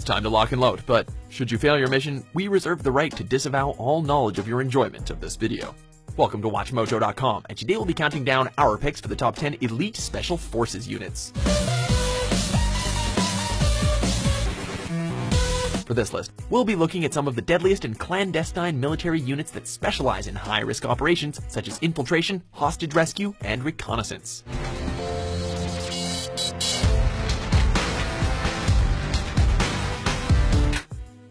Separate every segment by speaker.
Speaker 1: time to lock and load, but should you fail your mission, we reserve the right to disavow all knowledge of your enjoyment of this video. Welcome to WatchMojo.com, and today we'll be counting down our picks for the top 10 elite Special Forces units. For this list, we'll be looking at some of the deadliest and clandestine military units that specialize in high-risk operations such as infiltration, hostage rescue, and reconnaissance.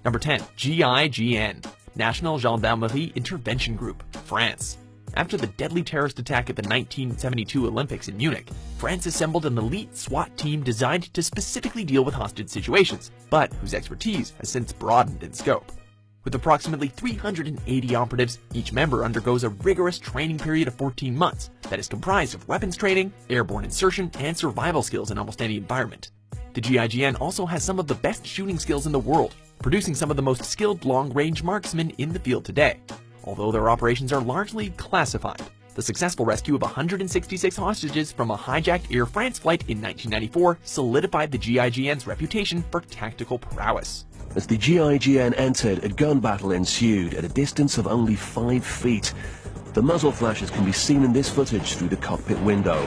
Speaker 1: Number 10. GIGN, National Gendarmerie Intervention Group, France. After the deadly terrorist attack at the 1972 Olympics in Munich, France assembled an elite SWAT team designed to specifically deal with hostage situations, but whose expertise has since broadened in scope. With approximately 380 operatives, each member undergoes a rigorous training period of 14 months that is comprised of weapons training, airborne insertion, and survival skills in almost any environment. The GIGN also has some of the best shooting skills in the world, producing some of the most skilled long-range marksmen in the field today. Although their operations are largely classified, the successful rescue of 166 hostages from a hijacked Air France flight in 1994 solidified the GIGN's reputation for tactical prowess.
Speaker 2: As the GIGN entered, a gun battle ensued at a distance of only 5 feet. The muzzle flashes can be seen in this footage through the cockpit window.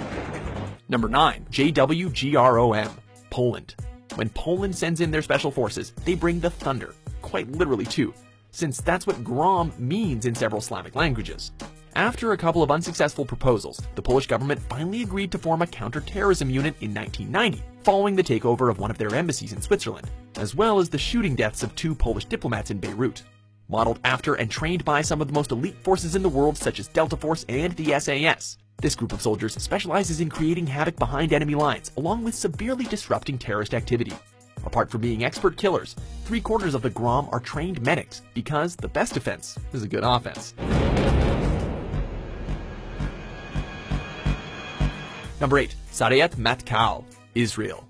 Speaker 1: Number 9. JWGROM, Poland. When Poland sends in their special forces, they bring the thunder, quite literally too, since that's what GROM means in several Slavic languages. After a couple of unsuccessful proposals, the Polish government finally agreed to form a counter-terrorism unit in 1990, following the takeover of one of their embassies in Switzerland, as well as the shooting deaths of 2 Polish diplomats in Beirut. Modeled after and trained by some of the most elite forces in the world such as Delta Force and the SAS, this group of soldiers specializes in creating havoc behind enemy lines, along with severely disrupting terrorist activity. Apart from being expert killers, 3/4 of the GROM are trained medics, because the best defense is a good offense. Number 8. Sayeret Matkal, Israel.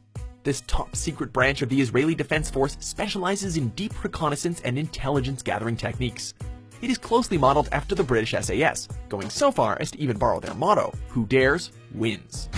Speaker 1: This top-secret branch of the Israeli Defense Force specializes in deep reconnaissance and intelligence gathering techniques. It is closely modeled after the British SAS, going so far as to even borrow their motto, "Who dares, wins."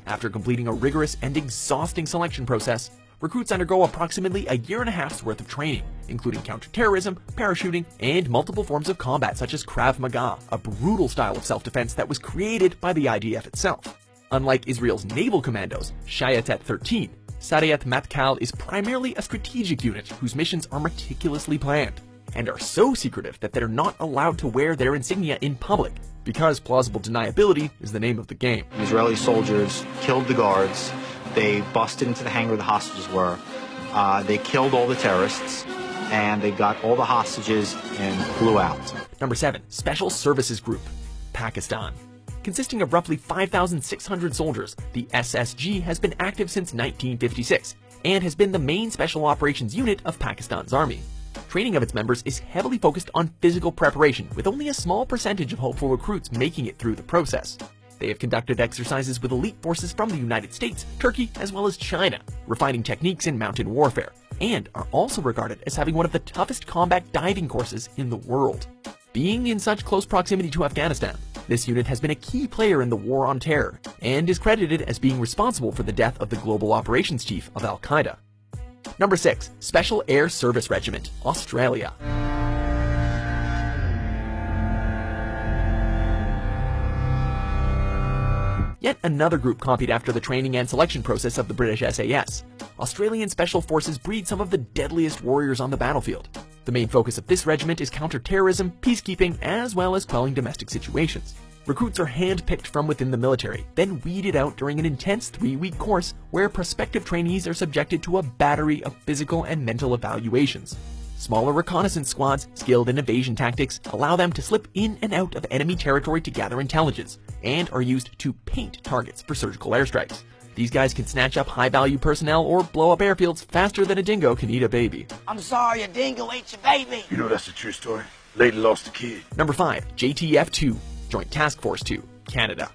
Speaker 1: After completing a rigorous and exhausting selection process, recruits undergo approximately a year and a half's worth of training, including counterterrorism, parachuting, and multiple forms of combat such as Krav Maga, a brutal style of self-defense that was created by the IDF itself. Unlike Israel's naval commandos, Shayetet 13, Sayeret Matkal is primarily a strategic unit whose missions are meticulously planned, and are so secretive that they're not allowed to wear their insignia in public, because plausible deniability is the name of the game.
Speaker 3: Israeli soldiers killed the guards, they busted into the hangar the hostages were, they killed all the terrorists, and they got all the hostages and flew out.
Speaker 1: Number 7. Special Services Group, Pakistan. Consisting of roughly 5,600 soldiers, the SSG has been active since 1956, and has been the main special operations unit of Pakistan's army. Training of its members is heavily focused on physical preparation, with only a small percentage of hopeful recruits making it through the process. They have conducted exercises with elite forces from the United States, Turkey, as well as China, refining techniques in mountain warfare, and are also regarded as having one of the toughest combat diving courses in the world. Being in such close proximity to Afghanistan, this unit has been a key player in the war on terror, and is credited as being responsible for the death of the global operations chief of Al-Qaeda. Number 6. Special Air Service Regiment, Australia. Yet another group copied after the training and selection process of the British SAS. Australian Special Forces breed some of the deadliest warriors on the battlefield. The main focus of this regiment is counter-terrorism, peacekeeping, as well as quelling domestic situations. Recruits are hand-picked from within the military, then weeded out during an intense 3-week course where prospective trainees are subjected to a battery of physical and mental evaluations. Smaller reconnaissance squads, skilled in evasion tactics, allow them to slip in and out of enemy territory to gather intelligence, and are used to paint targets for surgical airstrikes. These guys can snatch up high-value personnel or blow up airfields faster than a dingo can eat a baby.
Speaker 4: I'm sorry, a dingo ate your baby.
Speaker 5: You know that's a true story. Lady lost a kid.
Speaker 1: Number 5. JTF-2, Joint Task Force 2, Canada.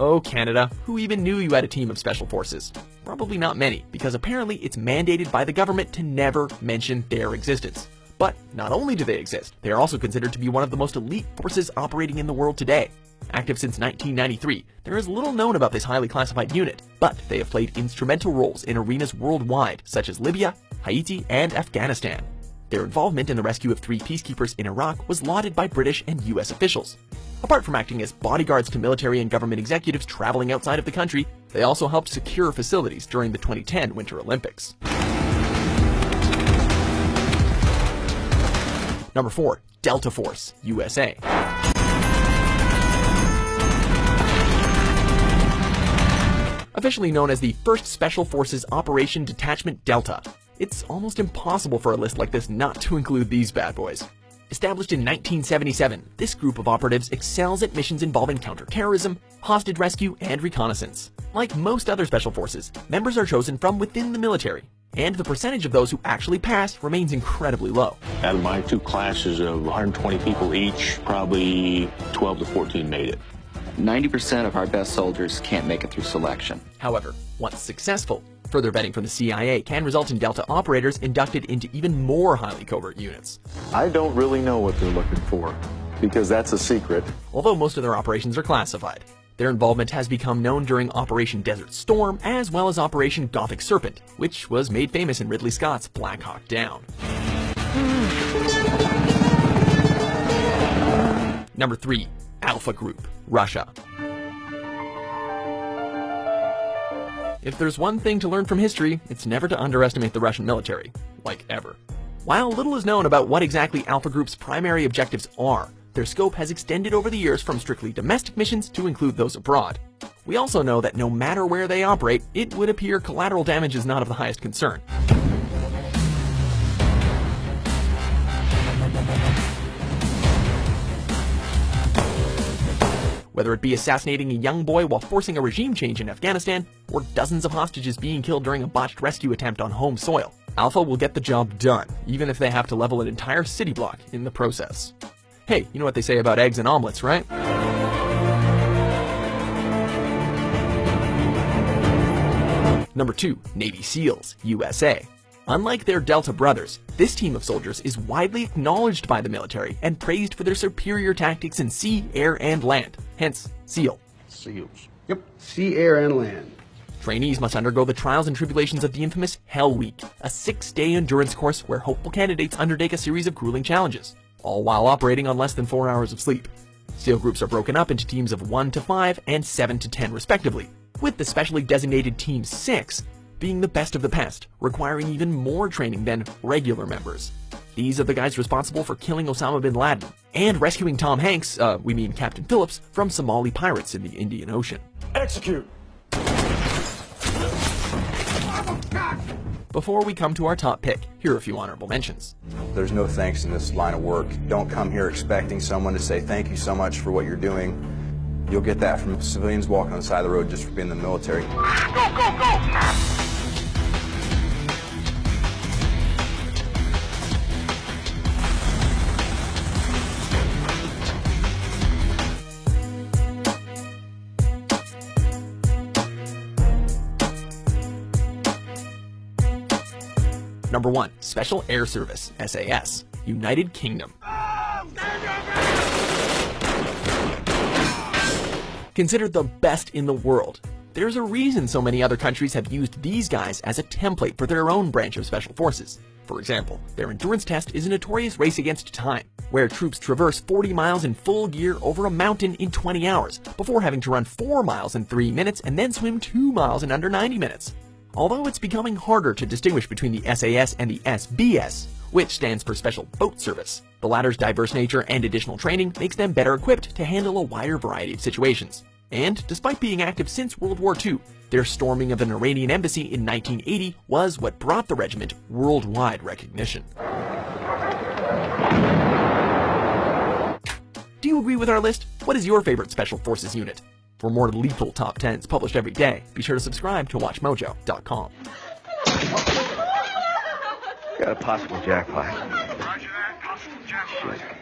Speaker 1: Oh, Canada, who even knew you had a team of special forces? Probably not many, because apparently it's mandated by the government to never mention their existence. But not only do they exist, they are also considered to be one of the most elite forces operating in the world today. Active since 1993, there is little known about this highly classified unit, but they have played instrumental roles in arenas worldwide, such as Libya, Haiti, and Afghanistan. Their involvement in the rescue of 3 peacekeepers in Iraq was lauded by British and US officials. Apart from acting as bodyguards to military and government executives traveling outside of the country, they also helped secure facilities during the 2010 Winter Olympics. Number 4. Delta Force, USA. Officially known as the 1st Special Forces Operation Detachment Delta, it's almost impossible for a list like this not to include these bad boys. Established in 1977, this group of operatives excels at missions involving counterterrorism, hostage rescue, and reconnaissance. Like most other special forces, members are chosen from within the military, and the percentage of those who actually pass remains incredibly low.
Speaker 6: Out of my 2 classes of 120 people each, probably 12 to 14 made it.
Speaker 7: 90% of our best soldiers can't make it through selection.
Speaker 1: However, once successful, further vetting from the CIA can result in Delta operators inducted into even more highly covert units.
Speaker 8: I don't really know what they're looking for, because that's a secret.
Speaker 1: Although most of their operations are classified, their involvement has become known during Operation Desert Storm, as well as Operation Gothic Serpent, which was made famous in Ridley Scott's Black Hawk Down. Number 3. Alpha Group, Russia. If there's one thing to learn from history, it's never to underestimate the Russian military, like ever. While little is known about what exactly Alpha Group's primary objectives are, their scope has extended over the years from strictly domestic missions to include those abroad. We also know that no matter where they operate, it would appear collateral damage is not of the highest concern. Whether it be assassinating a young boy while forcing a regime change in Afghanistan, or dozens of hostages being killed during a botched rescue attempt on home soil, Alpha will get the job done, even if they have to level an entire city block in the process. Hey, you know what they say about eggs and omelets, right? Number 2. Navy SEALs, USA. Unlike their Delta brothers, this team of soldiers is widely acknowledged by the military and praised for their superior tactics in sea, air, and land, hence SEAL.
Speaker 8: SEALs.
Speaker 9: Yep, sea, air, and land.
Speaker 1: Trainees must undergo the trials and tribulations of the infamous Hell Week, a 6-day endurance course where hopeful candidates undertake a series of grueling challenges, all while operating on less than 4 hours of sleep. SEAL groups are broken up into teams of 1 to 5 and 7 to 10 respectively, with the specially designated Team 6 being the best of the best, requiring even more training than regular members. These are the guys responsible for killing Osama bin Laden and rescuing Tom Hanks, we mean Captain Phillips, from Somali pirates in the Indian Ocean.
Speaker 5: Execute!
Speaker 1: Before we come to our top pick, here are a few honorable mentions.
Speaker 10: There's no thanks in this line of work. Don't come here expecting someone to say thank you so much for what you're doing. You'll get that from civilians walking on the side of the road just for being in the military.
Speaker 5: Go, go, go!
Speaker 1: Number 1. Special Air Service, SAS, United Kingdom. Considered the best in the world, there's a reason so many other countries have used these guys as a template for their own branch of special forces. For example, their endurance test is a notorious race against time, where troops traverse 40 miles in full gear over a mountain in 20 hours, before having to run 4 miles in 3 minutes and then swim 2 miles in under 90 minutes. Although it's becoming harder to distinguish between the SAS and the SBS, which stands for Special Boat Service. The latter's diverse nature and additional training makes them better equipped to handle a wider variety of situations. And despite being active since World War II, their storming of an Iranian embassy in 1980 was what brought the regiment worldwide recognition. Do you agree with our list? What is your favorite Special Forces unit? For more lethal top 10s published every day, be sure to subscribe to WatchMojo.com.
Speaker 8: Got a possible jackpot.
Speaker 5: Roger that, possible jackpot.